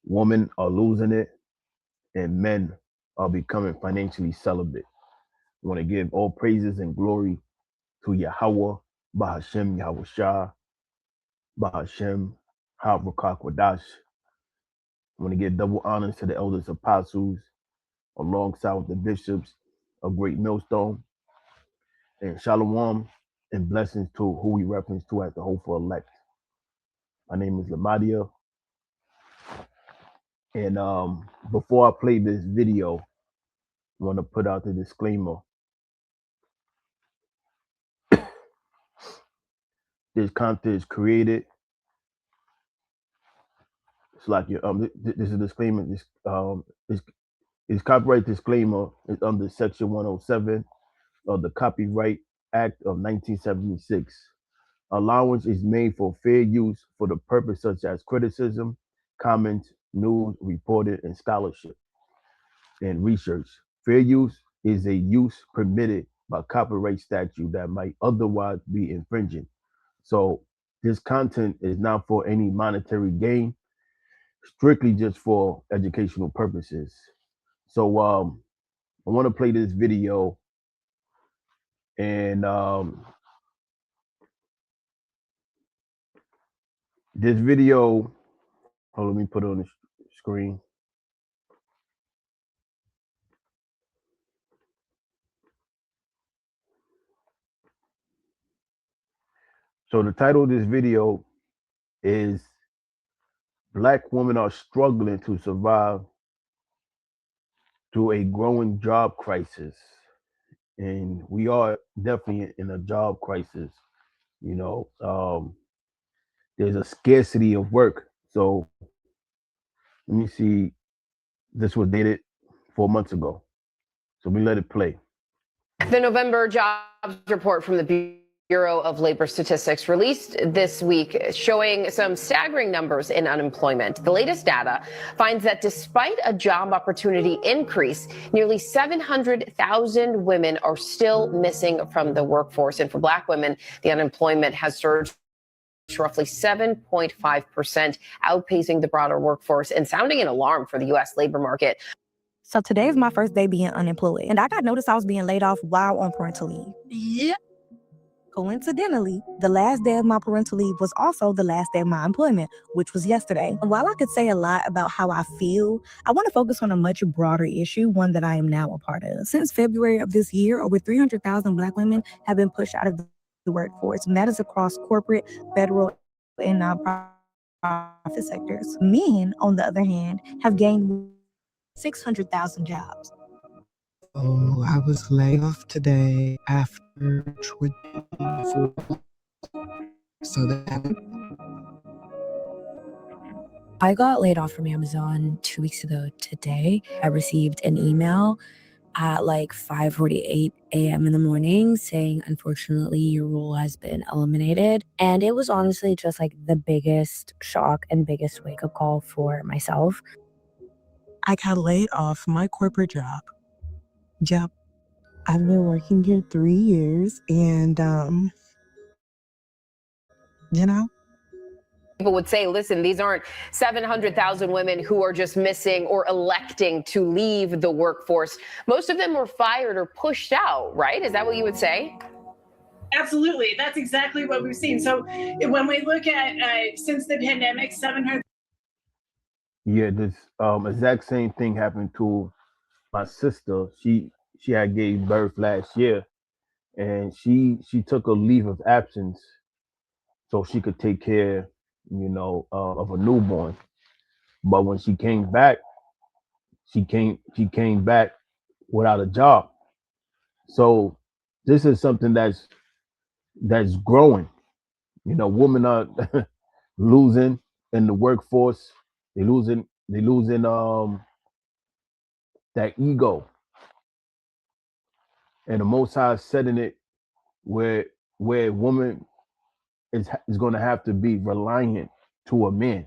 Women are losing it, and men are becoming financially celibate. I want to give all praises and glory to Yahweh, Bahashem Yahweh Shah, Bahashem Havrakakwadash. I want to give double honors to the elders apostles, alongside with the bishops of Great Millstone, and shalom and blessings to who we reference to as the hopeful elect. My name is Lamadia, and before I play this video, I want to put out the disclaimer. This content is created. It's like your this is a disclaimer. This copyright disclaimer is under Section 107 of the Copyright Act of 1976. Allowance is made for fair use for the purpose such as criticism, comments, news, reporting, and scholarship and research. Fair use is a use permitted by copyright statute that might otherwise be infringing. So this content is not for any monetary gain, strictly just for educational purposes. So I want to play this video, and this video, let me put it on the screen. So the title of this video is Black Women Are Struggling to Survive Through a Growing Job Crisis. And we are definitely in a job crisis. You know, there's a scarcity of work. So let me see. This was dated 4 months ago. So we let it play. The November jobs report from the Bureau of Labor Statistics released this week showing some staggering numbers in unemployment. The latest data finds that despite a job opportunity increase, nearly 700,000 women are still missing from the workforce. And for Black women, the unemployment has surged roughly 7.5%, outpacing the broader workforce and sounding an alarm for the U.S. labor market. So today is my first day being unemployed, and I got notice I was being laid off while on parental leave. Yeah. Coincidentally, the last day of my parental leave was also the last day of my employment, which was yesterday. While I could say a lot about how I feel, I want to focus on a much broader issue, one that I am now a part of. Since February of this year, over 300,000 Black women have been pushed out of the workforce, and that is across corporate, federal, and nonprofit sectors. Men, on the other hand, have gained 600,000 jobs. Oh, I was laid off today after 24. So that I got laid off from Amazon 2 weeks ago today. I received an email at like 5:48 a.m. in the morning saying, unfortunately, your role has been eliminated. And it was honestly just like the biggest shock and biggest wake-up call for myself. I got laid off my corporate job. Yep. I've been working here 3 years, and you know, People would say, listen, these aren't 700,000 women who are just missing or electing to leave the workforce. Most of them were fired or pushed out, right? Is that what you would say? Absolutely. That's exactly what we've seen. So when we look at since the pandemic, 700. Yeah, this exact same thing happened to my sister. She had gave birth last year, and she took a leave of absence so she could take care, of a newborn. But when she came back, she came back without a job. So this is something that's growing. Women are losing in the workforce. They losing that ego. And the Most High is setting it where a woman is going to have to be reliant to a man.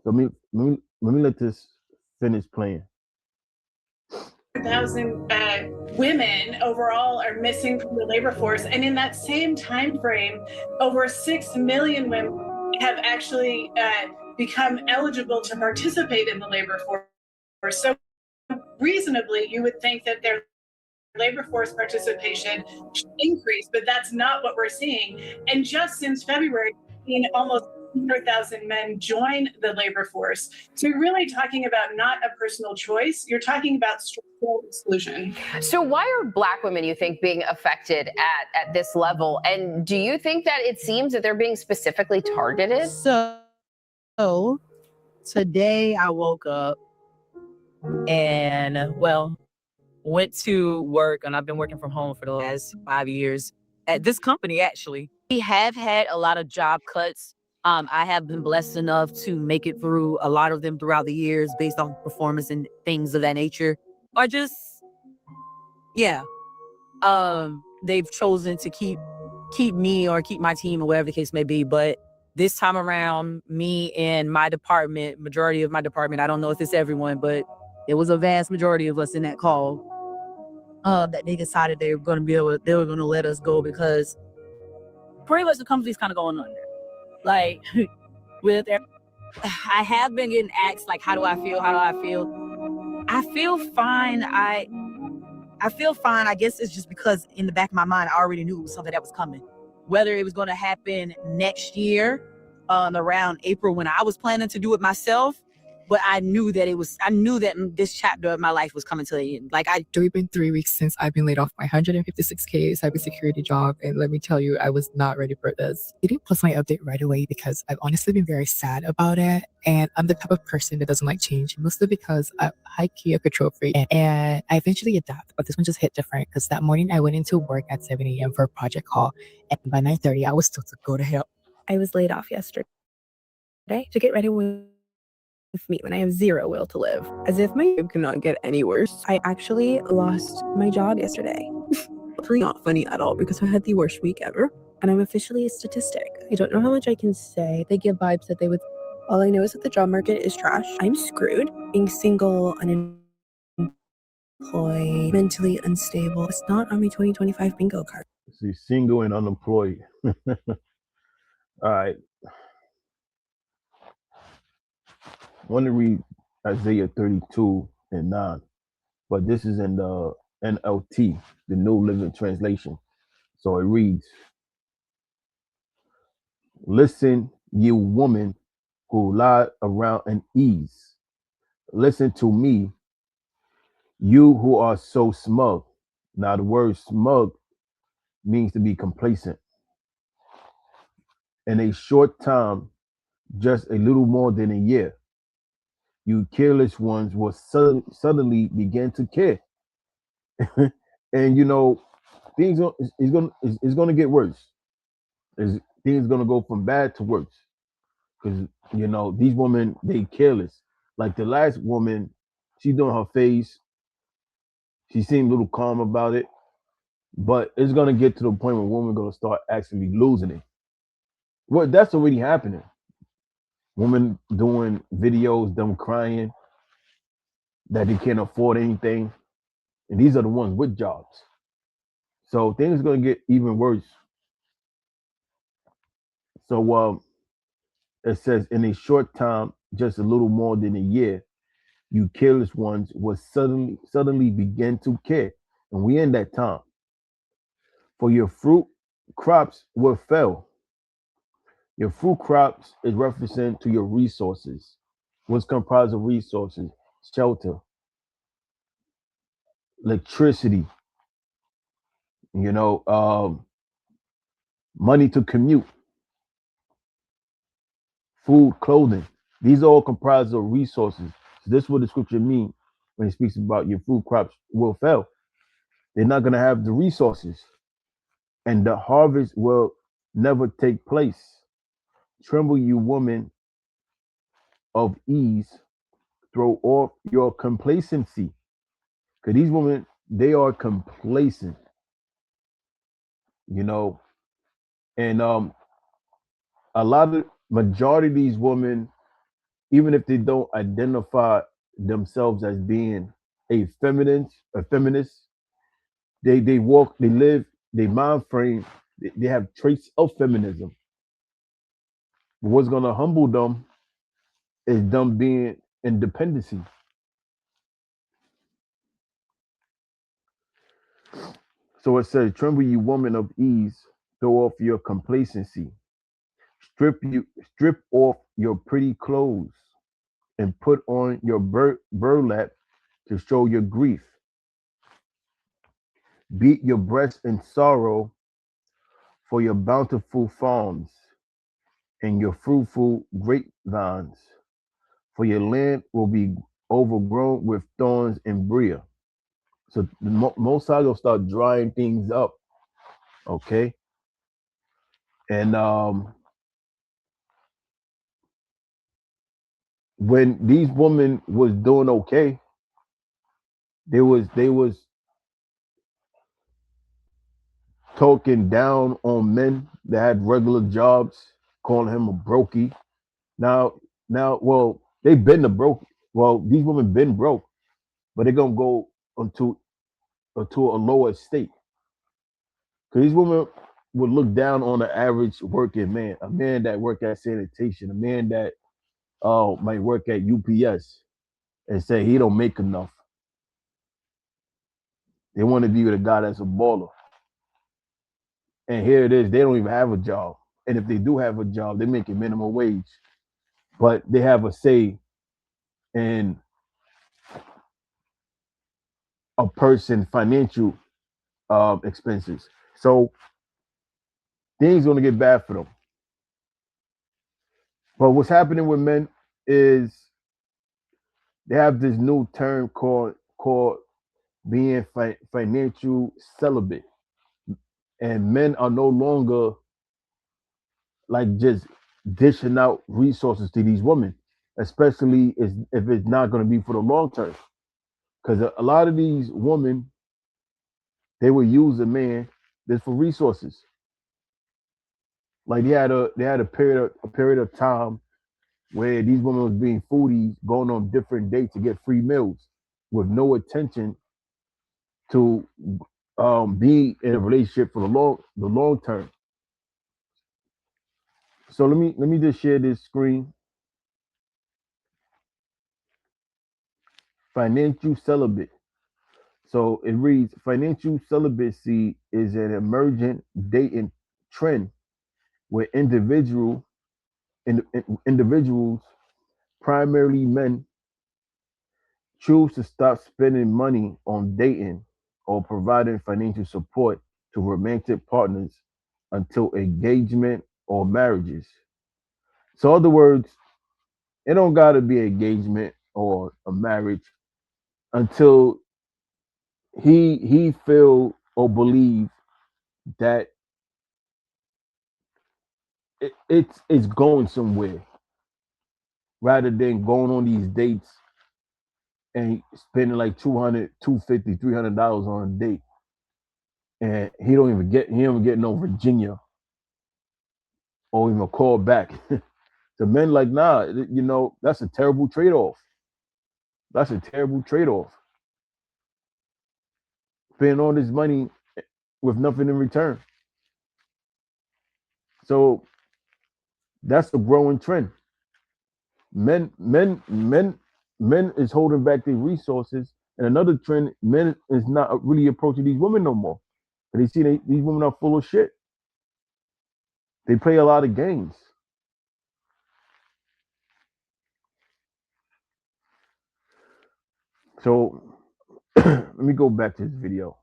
Let me let this finish playing. 1,000 women overall are missing from the labor force, and in that same time frame, over 6 million women have actually become eligible to participate in the labor force. So reasonably, you would think that their labor force participation should increase, but that's not what we're seeing. And just since February, we've seen almost 100,000 men join the labor force. So you're really talking about not a personal choice, you're talking about structural exclusion. So why are Black women, you think, being affected at this level? And do you think that it seems that they're being specifically targeted? So today I woke up and, went to work, and I've been working from home for the last 5 years at this company, actually. We have had a lot of job cuts. I have been blessed enough to make it through a lot of them throughout the years based on performance and things of that nature. Or just, yeah. They've chosen to keep me or keep my team or whatever the case may be. But this time around, me and my department, majority of my department, I don't know if it's everyone, but it was a vast majority of us in that call, that they decided they were going to let us go because pretty much the company's kind of going under. Like, I have been getting asked, like, how do I feel? How do I feel? I feel fine. I feel fine. I guess it's just because in the back of my mind, I already knew it was something that was coming. Whether it was going to happen next year, around April when I was planning to do it myself, but I knew that this chapter of my life was coming to the end. Like, It's been 3 weeks since I've been laid off my 156K cybersecurity job, and let me tell you, I was not ready for this. I didn't post my update right away because I've honestly been very sad about it, and I'm the type of person that doesn't like change, mostly because I'm high-key a control freak, and I eventually adapt, but this one just hit different because that morning I went into work at 7 a.m. for a project call, and by 9:30 I was still to go to hell. I was laid off yesterday to get ready with me when I have zero will to live. As if my job cannot get any worse. I actually lost my job yesterday. It's really not funny at all because I had the worst week ever. And I'm officially a statistic. I don't know how much I can say. They give vibes that they would. All I know is that the job market is trash. I'm screwed. Being single, unemployed, mentally unstable. It's not on my 2025 bingo card. See, single and unemployed. All right. I want to read Isaiah 32:9, but this is in the NLT, the New Living Translation. So it reads, "Listen, you woman who lie around in ease. Listen to me, you who are so smug." Now, the word smug means to be complacent. In a short time, just a little more than a year, you careless ones will suddenly begin to care. And things is going to get worse. Things going to go from bad to worse because these women, they careless. Like the last woman, she doing her face. She seemed a little calm about it, but it's going to get to the point where women going to start actually losing it. Well, that's already happening. Women doing videos, them crying that they can't afford anything, and these are the ones with jobs. So things are going to get even worse. So it says, in a short time, just a little more than a year, you careless ones will suddenly begin to care. And we in that time. For your fruit crops will fail. Your fruit crops is referencing to your resources. What's comprised of resources? Shelter, electricity, money to commute, food, clothing. These are all comprised of resources. So this is what the scripture means when it speaks about your food crops will fail. They're not going to have the resources, and the harvest will never take place. Tremble, you woman of ease, throw off your complacency. Because these women, they are complacent, and a lot of majority of these women, even if they don't identify themselves as being a feminist, they walk, they live, they mind frame, they have traits of feminism. But what's gonna humble them is them being independency. So it says, "Tremble, you woman of ease, throw off your complacency, strip off your pretty clothes, and put on your burlap to show your grief. Beat your breast in sorrow for your bountiful farms and your fruitful grapevines, for your land will be overgrown with thorns and briar." So the Most High will start drying things up, okay? And when these women was doing okay, they was talking down on men that had regular jobs, calling him a brokey. Now, well, they've been the broke. Well, these women been broke, but they're gonna go onto a lower state. Because these women would look down on the average working man, a man that work at sanitation, a man that might work at UPS, and say he don't make enough. They want to be with a guy that's a baller. And here it is, they don't even have a job. And if they do have a job, they're making minimum wage. But they have a say in a person's financial expenses. So things gonna get bad for them. But what's happening with men is they have this new term called being financial celibate, and men are no longer like just dishing out resources to these women, especially if it's not going to be for the long term. Because a lot of these women, they will use a man just for resources. Like they had a period of time where these women was being foodies, going on different dates to get free meals with no attention to be in a relationship for the long term. So let me just share this screen. Financial celibate. So it reads, financial celibacy is an emergent dating trend where individuals, primarily men, choose to stop spending money on dating or providing financial support to romantic partners until engagement or marriages. So, in other words, it don't gotta be engagement or a marriage until he feel or believe that it's going somewhere rather than going on these dates and spending like 200, 250, $300 on a date, and he don't even get no Virginia or even a call back. The men like, nah, that's a terrible trade-off. That's a terrible trade-off. Spending all this money with nothing in return. So that's a growing trend. Men is holding back their resources, and another trend, men is not really approaching these women no more. And they see these women are full of shit. They play a lot of games. So let me go back to this video.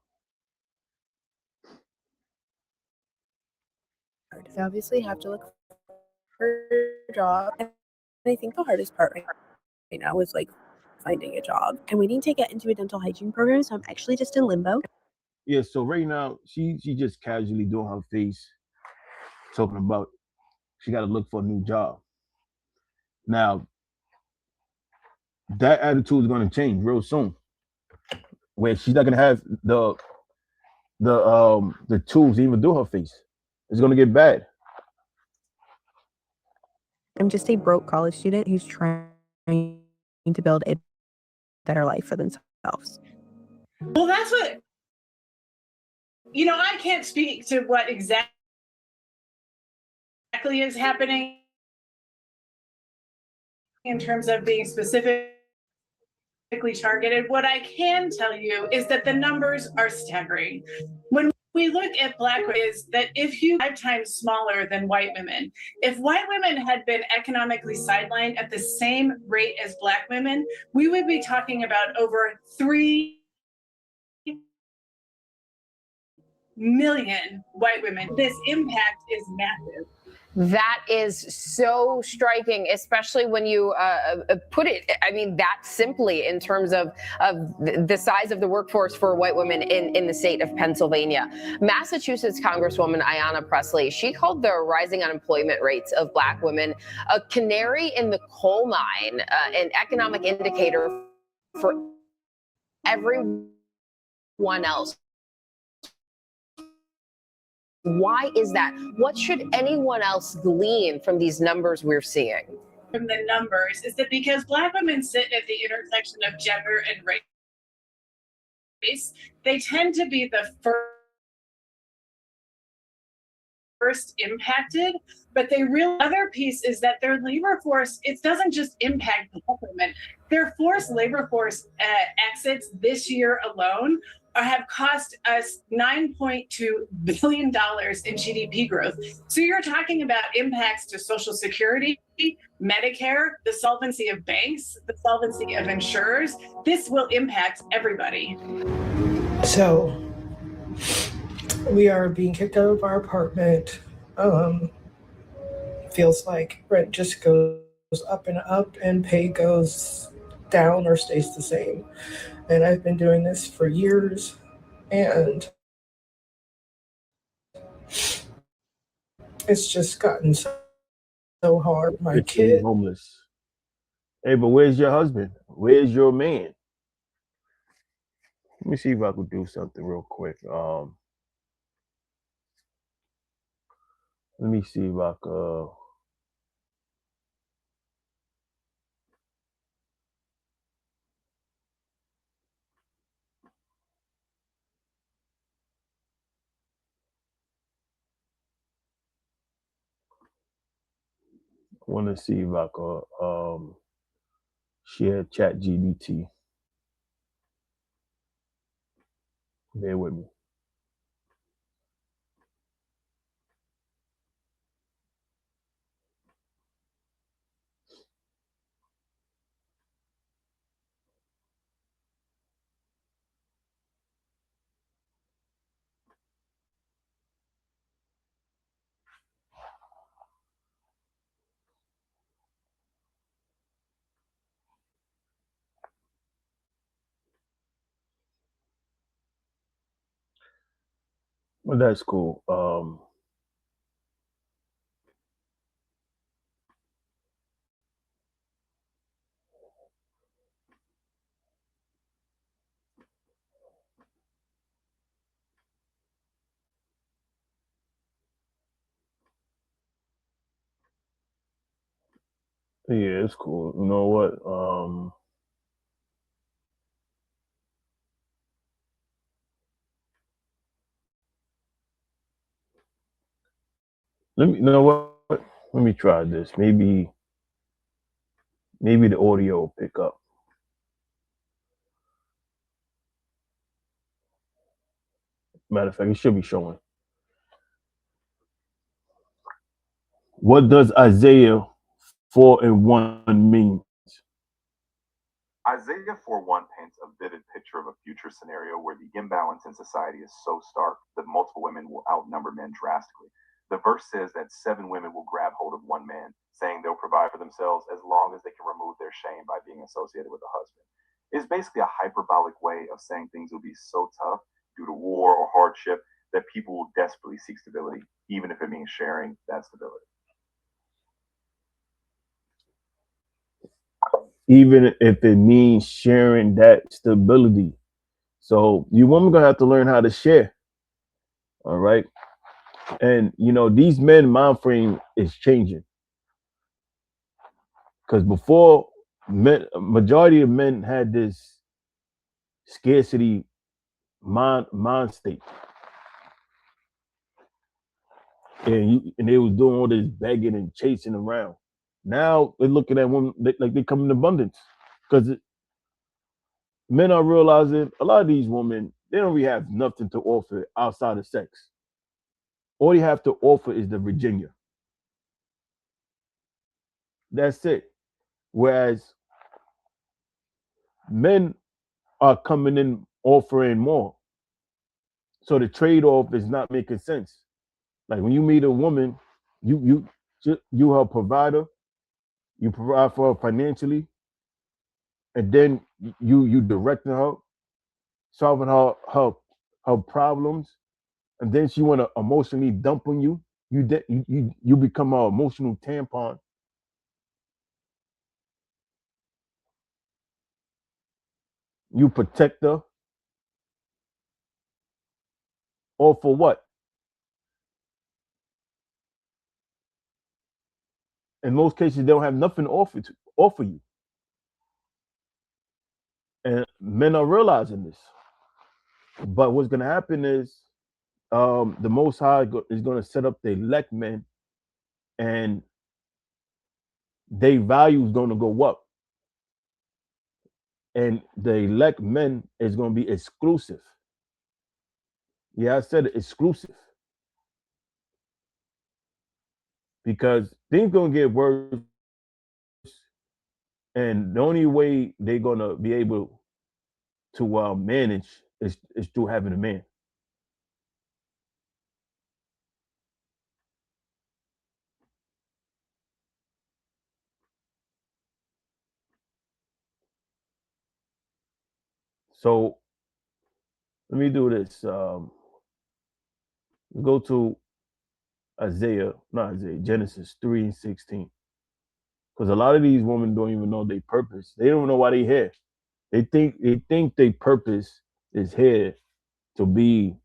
You obviously have to look for a job. And I think the hardest part right now is like finding a job. I'm waiting to get into a dental hygiene program, so I'm actually just in limbo. Yeah, so right now she just casually doing her face, talking about she got to look for a new job. Now that attitude is going to change real soon, where she's not going to have the tools to even do her face. It's going to get bad. I'm just a broke college student who's trying to build a better life for themselves. Well, that's what, I can't speak to what exactly is happening in terms of being specifically targeted. What I can tell you is that the numbers are staggering. When we look at Black women, is that if you 5 times smaller than white women, if white women had been economically sidelined at the same rate as Black women, we would be talking about over 3 million white women. This impact is massive. That is so striking, especially when you put it, I mean, that simply in terms of the size of the workforce for white women in the state of Pennsylvania. Massachusetts Congresswoman Ayanna Pressley, she called the rising unemployment rates of Black women a canary in the coal mine, an economic indicator for everyone else. Why is that? What should anyone else glean from these numbers we're seeing? From the numbers is that because Black women sit at the intersection of gender and race, they tend to be the first impacted, but other piece is that their labor force, it doesn't just impact Black women. Their forced labor force exits this year alone have cost us $9.2 billion in GDP growth. So you're talking about impacts to Social Security, Medicare, the solvency of banks, the solvency of insurers. This will impact everybody. So we are being kicked out of our apartment. Feels like rent just goes up and pay goes down or stays the same. And I've been doing this for years, and it's just gotten so hard. My kid, homeless. Hey, but where's your husband? Where's your man? Let me see if I could do something real quick. Let me see if I could. I want to see if I could share Chat GBT. Bear with me. Well, that's cool. Yeah, it's cool. You know what? You know what? Let me try this. Maybe the audio will pick up. Matter of fact, it should be showing. What does Isaiah 4:1 mean? Isaiah 4:1 paints a vivid picture of a future scenario where the imbalance in society is so stark that multiple women will outnumber men drastically. The verse says that 7 women will grab hold of 1 man, saying they'll provide for themselves as long as they can remove their shame by being associated with a husband. It's basically a hyperbolic way of saying things will be so tough due to war or hardship that people will desperately seek stability, even if it means sharing that stability. Even if it means sharing that stability. So you women gonna have to learn how to share. All right. And you know, these men mind frame is changing. Because before majority of men had this scarcity mind state. And they was doing all this begging and chasing around. Now they're looking at women like they come in abundance because men are realizing a lot of these women, they don't really have nothing to offer outside of sex. All you have to offer is the Virginia. That's it. Whereas men are coming in offering more. So the trade-off is not making sense. Like when you meet a woman, you her provider, you provide for her financially, and then you directing her, solving her problems, and then she want to emotionally dump on you. You become her emotional tampon. You protect her, or for what? In most cases, they don't have nothing to offer you, and men are realizing this. But what's going to happen is the Most High is going to set up the elect men, and their value is going to go up. And the elect men is going to be exclusive. Yeah, I said exclusive because things going to get worse, and the only way they're going to be able to manage is through having a man. So let me do this. Go to Genesis 3:16. Because a lot of these women don't even know their purpose. They don't know why they're here. They think their purpose is here to be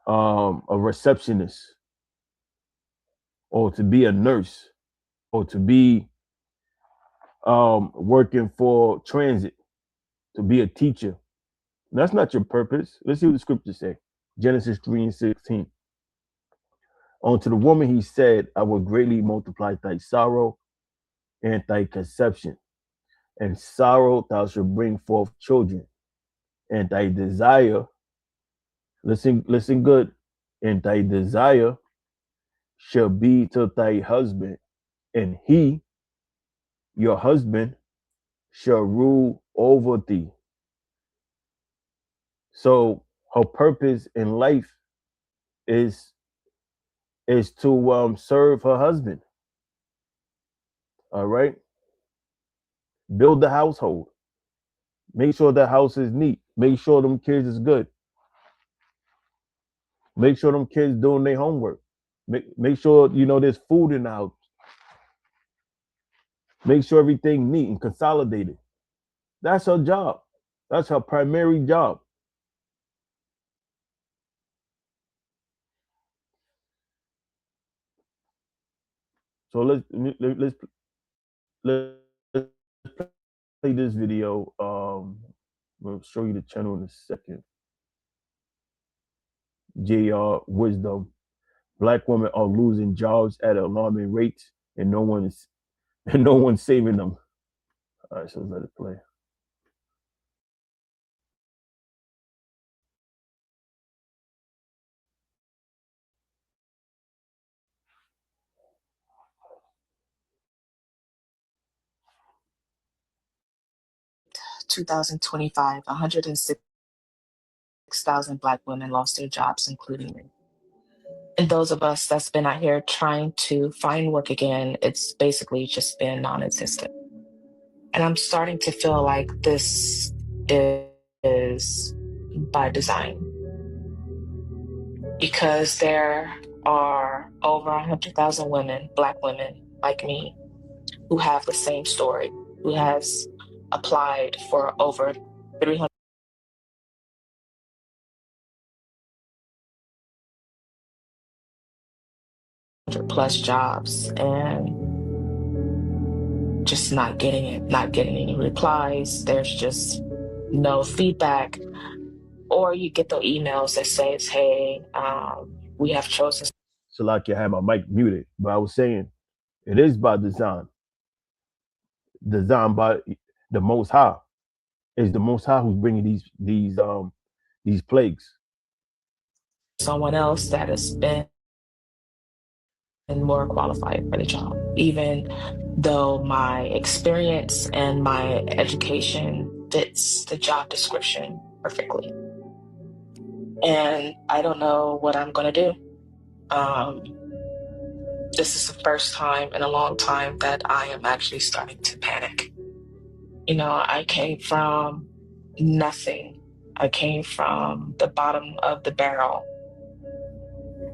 a receptionist, or to be a nurse, or to be working for transit, to be a teacher. That's not your purpose. Let's see what the scriptures say. Genesis 3:16. Unto the woman he said, I will greatly multiply thy sorrow and thy conception. And sorrow thou shalt bring forth children. And thy desire, listen good, and thy desire shall be to thy husband, and he, your husband, shall rule over thee. So her purpose in life is to serve her husband. All right. Build the household. Make sure the house is neat. Make sure them kids is good. Make sure them kids doing their homework. Make sure there's food in the house. Make sure everything neat and consolidated. That's her job. That's her primary job. So let's play this video. I'll show you the channel in a second. JR Wisdom. Black women are losing jobs at alarming rates, and no one's saving them. All right, so let it play. 2025, 106,000 Black women lost their jobs, including me. And those of us that's been out here trying to find work again, it's basically just been non-existent. And I'm starting to feel like this is by design, because there are over 100,000 women, Black women like me, who have the same story, who has applied for over 300 plus jobs, and just not getting it, not getting any replies. There's just no feedback. Or you get the emails that says, hey, we have chosen. So like I had my mic muted, but I was saying, It is by design, designed by the Most High. It's the Most High who's bringing these plagues. Someone else that has been more qualified for the job, even though my experience and my education fits the job description perfectly. And I don't know what I'm going to do. This is the first time in a long time that I am actually starting to panic. You know, I came from nothing. I came from the bottom of the barrel.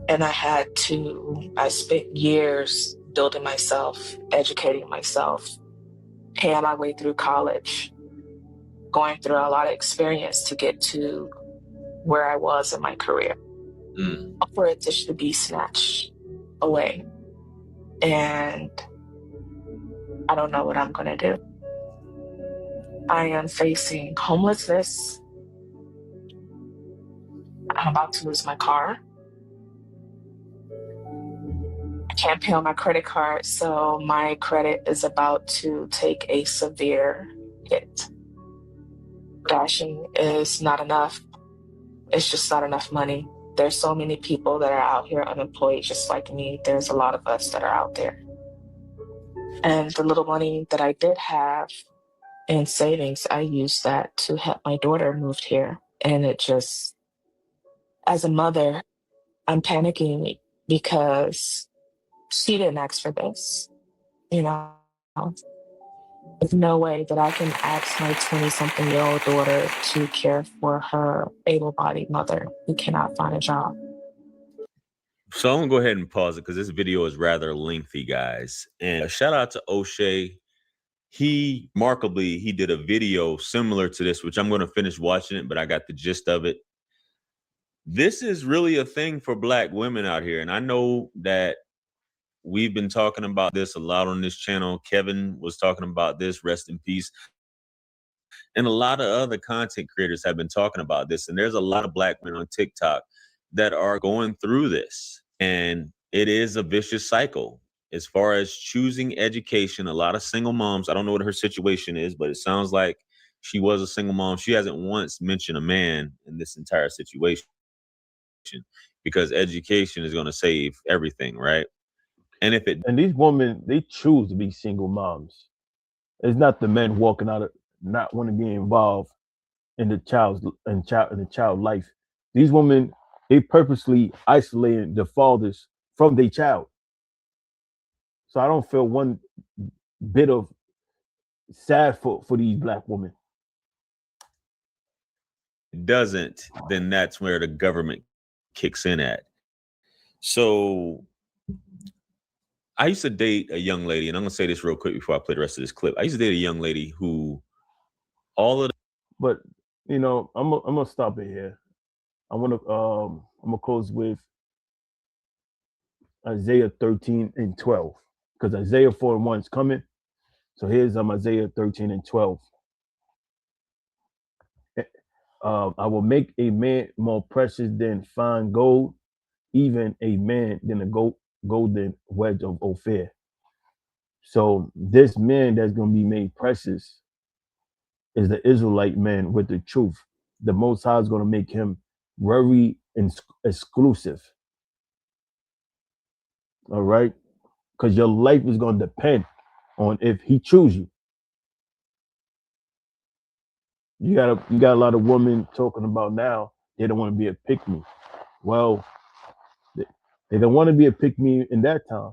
And I spent years building myself, educating myself, paying my way through college, going through a lot of experience to get to where I was in my career. For it to be snatched away. And I don't know what I'm going to do. I am facing homelessness. I'm about to lose my car. I can't pay on my credit card, so my credit is about to take a severe hit. Dashing is not enough. It's just not enough money. There's so many people that are out here unemployed just like me. There's a lot of us that are out there. And the little money that I did have in savings, I used that to help my daughter moved here. And it just, as a mother, I'm panicking because she didn't ask for this. You know, there's no way that I can ask my 20-something-year-old daughter to care for her able-bodied mother who cannot find a job. So I'm gonna go ahead and pause it because this video is rather lengthy, guys. And a shout out to O'Shea. He did a video similar to this, which I'm going to finish watching it, but I got the gist of it. This is really a thing for Black women out here. And I know that we've been talking about this a lot on this channel. Kevin was talking about this, rest in peace. And a lot of other content creators have been talking about this. And there's a lot of Black men on TikTok that are going through this. And it is a vicious cycle. As far as choosing education, a lot of single moms, I don't know what her situation is, but it sounds like she was a single mom. She hasn't once mentioned a man in this entire situation because education is going to save everything, right? And these women, they choose to be single moms. It's not the men walking out of not want to be involved in the child life. These women, they purposely isolating the fathers from their child. So I don't feel one bit of sad for these Black women. Doesn't, then that's where the government kicks in at. So I used to date a young lady, and I'm gonna say this real quick before I play the rest of this clip. I used to date a young lady who but you know, I'm gonna stop it here. I'm gonna close with Isaiah 13 and 12 because Isaiah 4 and 1 is coming. So here's Isaiah 13 and 12. I will make a man more precious than fine gold, even a man than a golden wedge of Ophir. So this man that's going to be made precious is the Israelite man with the truth. The Most High is going to make him very exclusive. All right? Because your life is going to depend on if he chooses you. You got a lot of women talking about now they don't want to be a pick-me. Well, they don't want to be a pick-me in that time.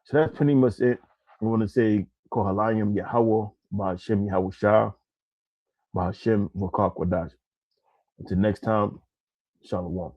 So that's pretty much it. I want to say Kohalayim Yahweh, Ba'ashem Yahweh Shah, Ba'ashem Wakak Wadash. Until next time, Shalom.